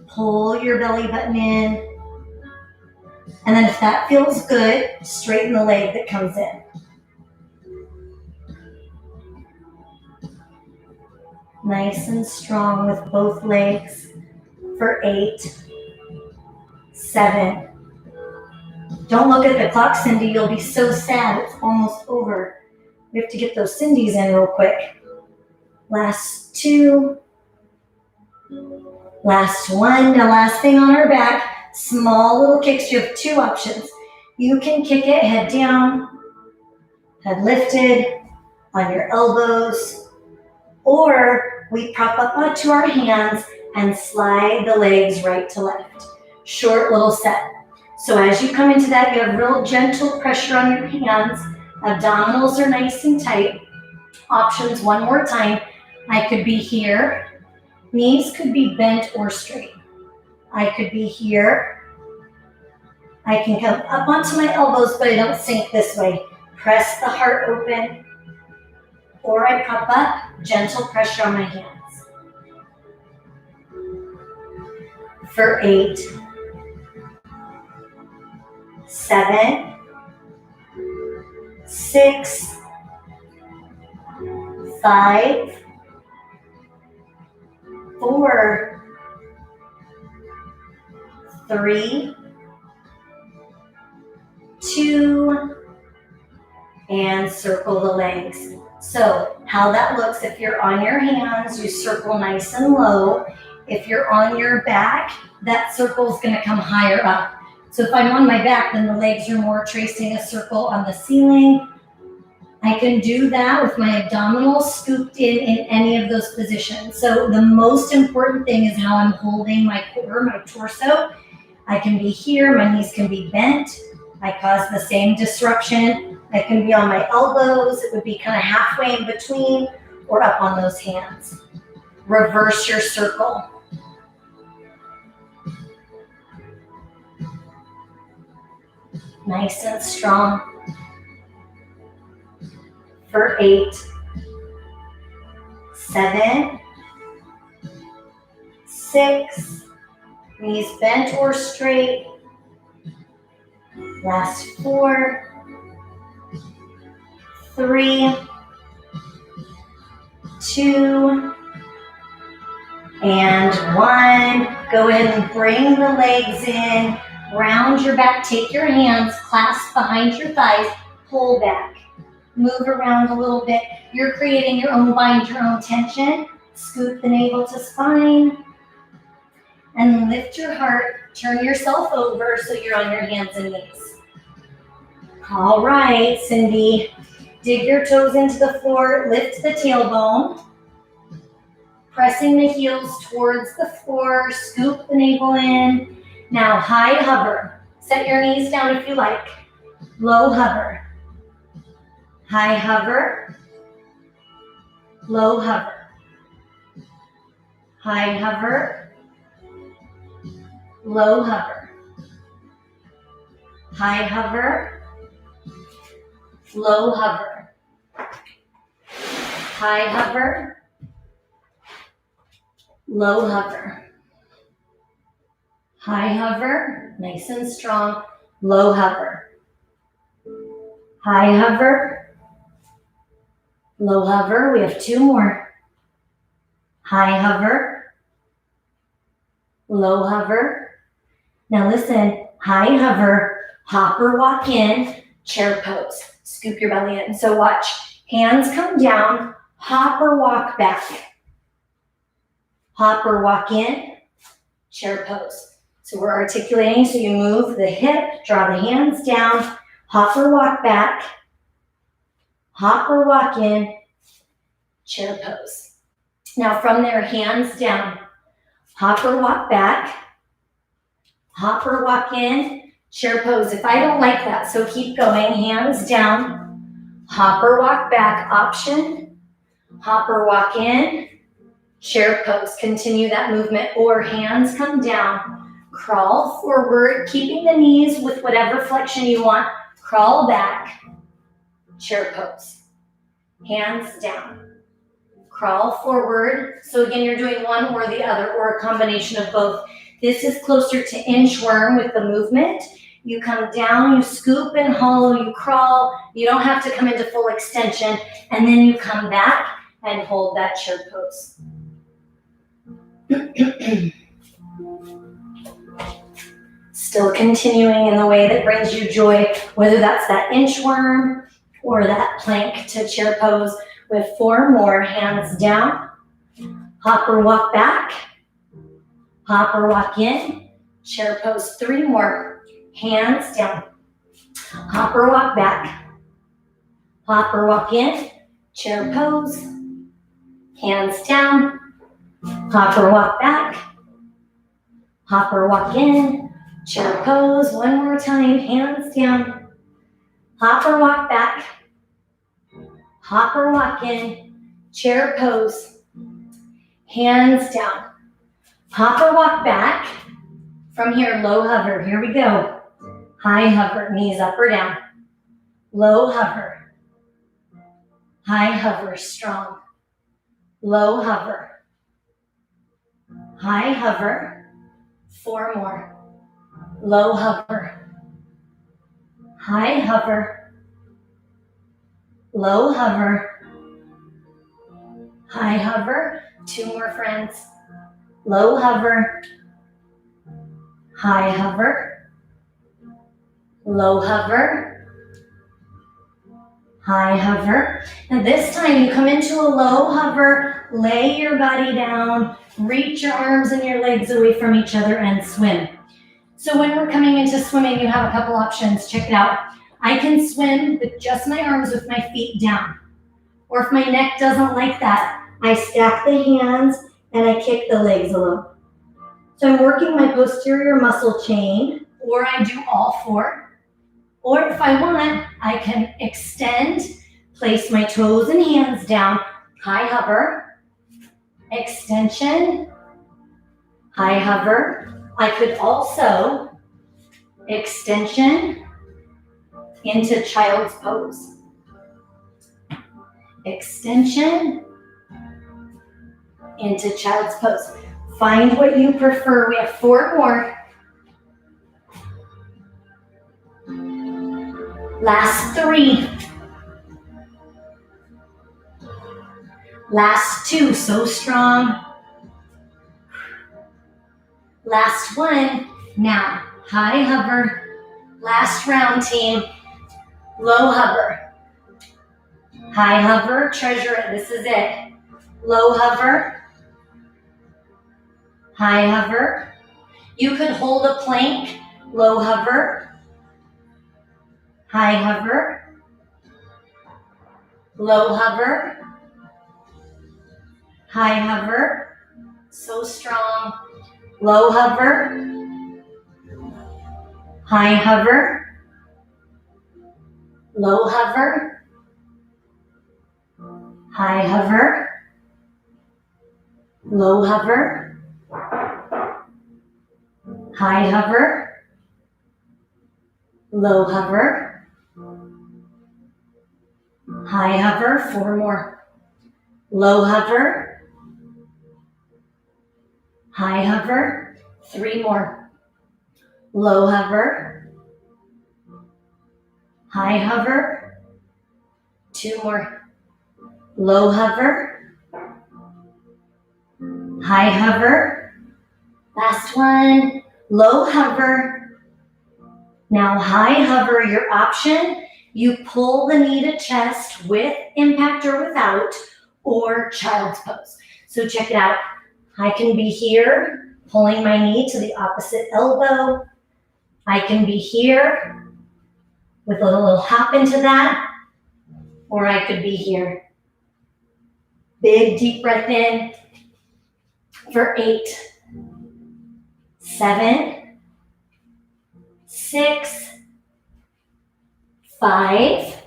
pull your belly button in, and then if that feels good, straighten the leg that comes in. Nice and strong with both legs. For 8, 7. Don't look at the clock, Cindy. You'll be so sad. It's almost over. We have to get those Cindy's in real quick. Last 2. Last 1. Now last thing on our back, small little kicks. You have 2 options. You can kick it head down, head lifted, on your elbows, or we prop up onto our hands and slide the legs right to left. Short little set. So as you come into that, you have real gentle pressure on your hands. Abdominals are nice and tight. Options one more time. I could be here. Knees could be bent or straight. I could be here. I can come up onto my elbows, but I don't sink this way. Press the heart open. Or I prop up, gentle pressure on my hands. For 8, 7, 6, 5, 4, 3, 2, and circle the legs. So how that looks, if you're on your hands, you circle nice and low. If you're on your back, that circle is going to come higher up. So if I'm on my back, then the legs are more tracing a circle on the ceiling. I can do that with my abdominals scooped in any of those positions. So the most important thing is how I'm holding my core, my torso. I can be here, my knees can be bent. I cause the same disruption. I can be on my elbows. It would be kind of halfway in between or up on those hands. Reverse your circle. Nice and strong. For 8, 7, 6, knees bent or straight. Last 4, 3, 2, and 1. Go ahead and bring the legs in, round your back, take your hands, clasp behind your thighs, pull back. Move around a little bit. You're creating your own bind, your own tension. Scoot the navel to spine. And lift your heart. Turn yourself over so you're on your hands and knees. All right, Cindy. Dig your toes into the floor. Lift the tailbone. Pressing the heels towards the floor. Scoop the navel in. Now high hover. Set your knees down if you like. Low hover. High hover. Low hover. High hover. Low hover. High hover. Low hover. High hover. Low hover. High hover, nice and strong. Low hover. High hover. Low hover. We have 2 more. High hover. Low hover. Now listen, high hover, hop or walk in, chair pose. Scoop your belly in. So watch, hands come down, hop or walk back. Hop or walk in, chair pose. So we're articulating, so you move the hip, draw the hands down, hop or walk back, hop or walk in, chair pose. Now from there, hands down, hop or walk back, hop or walk in, chair pose. If I don't like that, so keep going, hands down, hop or walk back, option, hop or walk in, chair pose. Continue that movement, or hands come down, crawl forward, keeping the knees with whatever flexion you want, crawl back, chair pose. Hands down, crawl forward. So again, you're doing one or the other, or a combination of both. This is closer to inchworm with the movement. You come down, you scoop and hollow, you crawl. You don't have to come into full extension, and then you come back and hold that chair pose. Still continuing in the way that brings you joy, whether that's that inchworm or that plank to chair pose. With 4 more, hands down, hop or walk back, hop or walk in, chair pose. 3 more, hands down, hop or walk back, hop or walk in, chair pose, hands down, hop or walk back, hop or walk in, chair pose. 1 more time, hands down, hop or walk back, hop or walk in, chair pose, hands down, hop or walk back. From here, low hover, here we go. High hover, knees up or down. Low hover, high hover, strong. Low hover, high hover. 4 more. Low hover, high hover, low hover, high hover. 2 more, friends. Low hover, high hover, low hover, high hover. And this time you come into a low hover, lay your body down, reach your arms and your legs away from each other and swim. So when we're coming into swimming, you have a couple options. Check it out. I can swim with just my arms with my feet down. Or if my neck doesn't like that, I stack the hands and I kick the legs alone. So I'm working my posterior muscle chain, or I do all 4. Or if I want, I can extend, place my toes and hands down, high hover, extension, high hover. I could also extension into child's pose. Extension into child's pose. Find what you prefer. We have 4 more. Last 3. Last 2, so strong. Last 1. Now, high hover. Last round, team. Low hover. High hover, treasure it. This is it. Low hover. High hover. You could hold a plank. Low hover. High hover. Low hover. High hover. So strong. Low hover. High hover. Low hover. High hover. Low hover. High hover. Low hover. High hover. 4 more. Low hover. High hover. 3 more. Low hover. High hover. 2 more. Low hover. High hover. Last 1. Low hover. Now high hover, your option. You pull the knee to chest with impact or without, or child's pose. So check it out. I can be here, pulling my knee to the opposite elbow. I can be here with a little hop into that, or I could be here. Big deep breath in for 8, 7, 6, 5.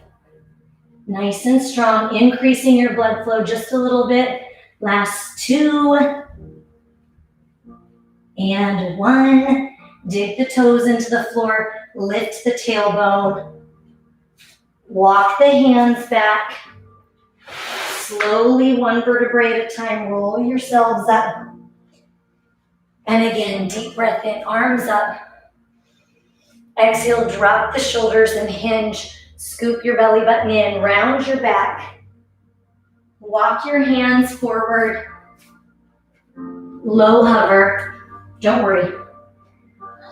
Nice and strong, increasing your blood flow just a little bit. Last 2 and 1. Dig the toes into the floor, lift the tailbone, walk the hands back. Slowly, 1 vertebrae at a time, roll yourselves up. And again, deep breath in, arms up. Exhale, drop the shoulders and hinge. Scoop your belly button in, round your back. Walk your hands forward. Low hover, don't worry.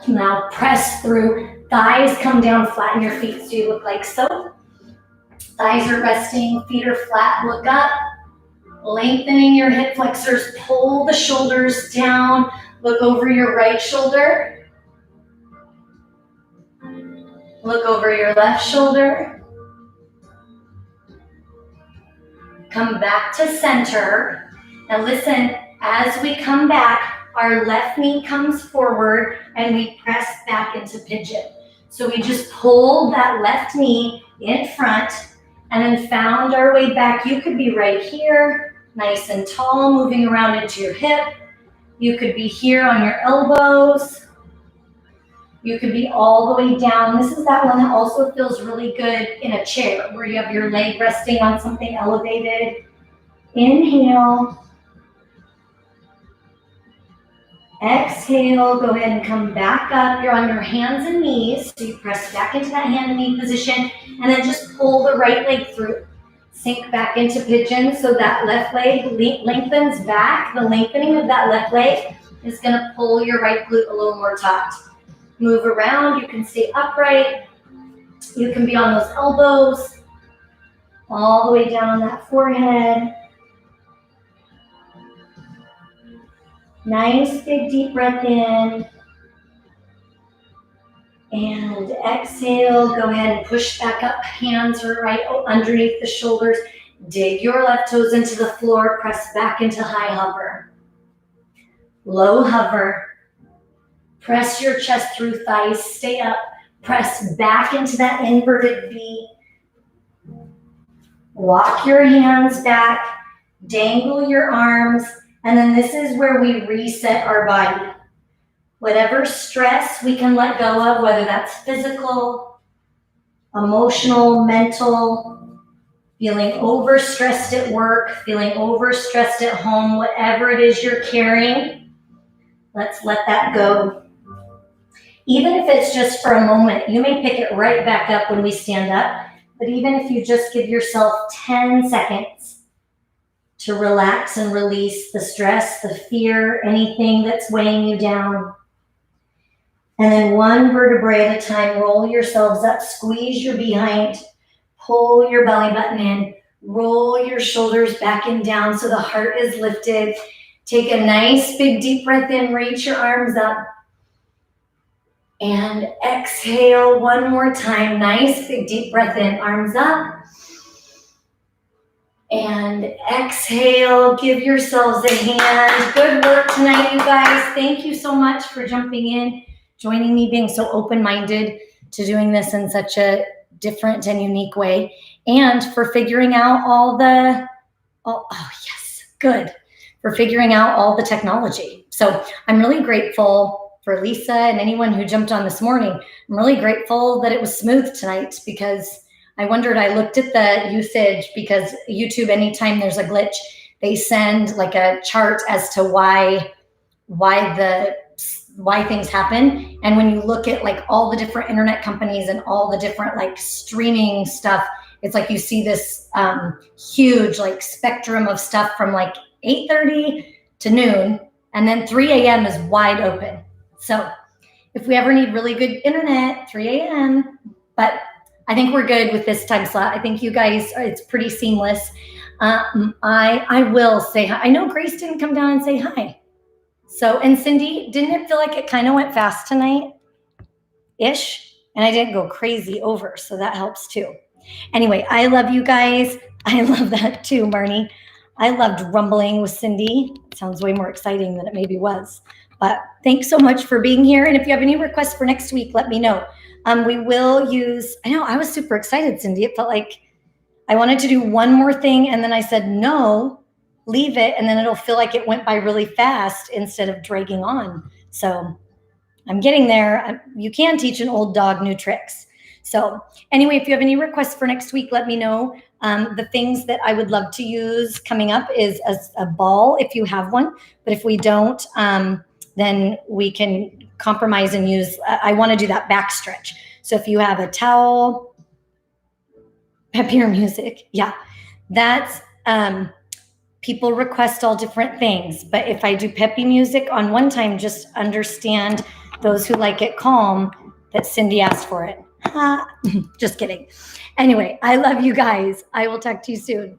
Now press through, thighs come down, flatten your feet so you look like so. Thighs are resting, feet are flat, look up. Lengthening your hip flexors, pull the shoulders down, look over your right shoulder. Look over your left shoulder. Come back to center. Now listen, as we come back, our left knee comes forward and we press back into pigeon. So we just pulled that left knee in front and then found our way back. You could be right here, nice and tall, moving around into your hip. You could be here on your elbows. You could be all the way down. This is that one that also feels really good in a chair where you have your leg resting on something elevated. Inhale. Exhale, go ahead and come back up. You're on your hands and knees. So you press back into that hand and knee position and then just pull the right leg through. Sink back into pigeon so that left leg lengthens back. The lengthening of that left leg is gonna pull your right glute a little more taut. Move around, you can stay upright. You can be on those elbows, all the way down that forehead. Nice big deep breath in. And exhale, go ahead and push back up, hands are right underneath the shoulders. Dig your left toes into the floor, press back into high hover. Low hover. Press your chest through thighs, stay up, press back into that inverted V. Walk your hands back, dangle your arms, and then this is where we reset our body. Whatever stress we can let go of, whether that's physical, emotional, mental, feeling overstressed at work, feeling overstressed at home, whatever it is you're carrying, let's let that go. Even if it's just for a moment, you may pick it right back up when we stand up, but even if you just give yourself 10 seconds, to relax and release the stress, the fear, anything that's weighing you down. And then one vertebrae at a time, roll yourselves up, squeeze your behind, pull your belly button in, roll your shoulders back and down so the heart is lifted. Take a nice big deep breath in, reach your arms up. And exhale one more time. Nice big deep breath in, arms up. And exhale, give yourselves a hand. Good work tonight, you guys. Thank you so much for jumping in, joining me, being so open-minded to doing this in such a different and unique way, and for figuring out for figuring out all the technology. So I'm really grateful for Lisa and anyone who jumped on this morning. I'm really grateful that it was smooth tonight, because I looked at the usage, because YouTube, anytime there's a glitch, they send like a chart as to why things happen. And when you look at like all the different internet companies and all the different like streaming stuff, it's like you see this huge like spectrum of stuff from like 8:30 to noon, and then 3 a.m. is wide open. So if we ever need really good internet, 3 a.m. But I think we're good with this time slot. I think you guys, it's pretty seamless. I will say hi. I know Grace didn't come down and say hi. So, and Cindy, didn't it feel like it kind of went fast tonight-ish? And I didn't go crazy over, so that helps too. Anyway, I love you guys. I love that too, Marnie. I loved rumbling with Cindy. It sounds way more exciting than it maybe was. But thanks so much for being here. And if you have any requests for next week, let me know. We will use, I know, I was super excited, Cindy. It felt like I wanted to do one more thing, and then I said, no, leave it, and then it'll feel like it went by really fast instead of dragging on. So I'm getting there. You can teach an old dog new tricks. So anyway, if you have any requests for next week, let me know. The things that I would love to use coming up is a ball, if you have one. But if we don't, then we can compromise and use, I want to do that back stretch. So if you have a towel, peppier music, yeah, that's, people request all different things. But if I do peppy music on one time, just understand, those who like it calm, that Cindy asked for it. Just kidding. Anyway, I love you guys. I will talk to you soon.